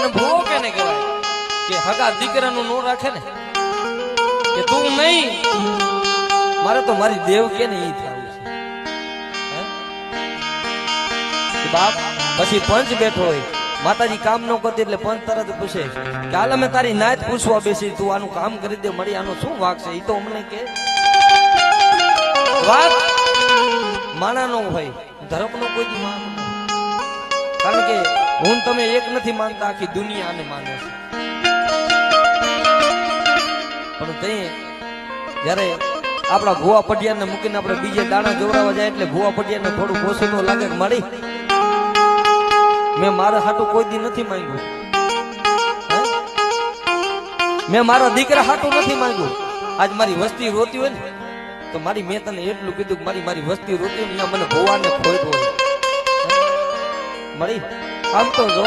અને ભૂવો કેને કહેવાય કે હગા દીકરાનું નો રાખે ને કે તું નહીં મારે તો મારી દેવ કે ને ઈ થવું છે બાપ પછી પંચ બેઠો હોય માતાજી કામ ન કરતી એટલે પંચ તરત પૂછે કે હાલ અમે તારી નાત પૂછવા બેસી તું આનું કામ કરી દે મળી આનો શું વાક છે ઈ તો અમને કે વાક માણાનો હોય ધર્મનો કોઈ દી માન કારણ કે હું તમે એક નથી માનતા આખી દુનિયા આને માને છે પણ તે જ્યારે આપણા ભુવા પડિયાને મૂકીને આપણે બીજે દાણા જોવરાવા જાય એટલે ભુવા પડિયાને થોડું ઓછું તો લાગે મળી મેં મારા હાટું કોઈ દી નથી માંગ્યું મેં મારા દીકરા હાટું નથી માંગ્યું આજ મારી વસ્તી રોતી હોય ને તો મારી મેં તને એટલું કીધું કે મારી વસ્તી રોતી હોય ને મને ભુવાને ખોટ હોય મળી આમ તો જો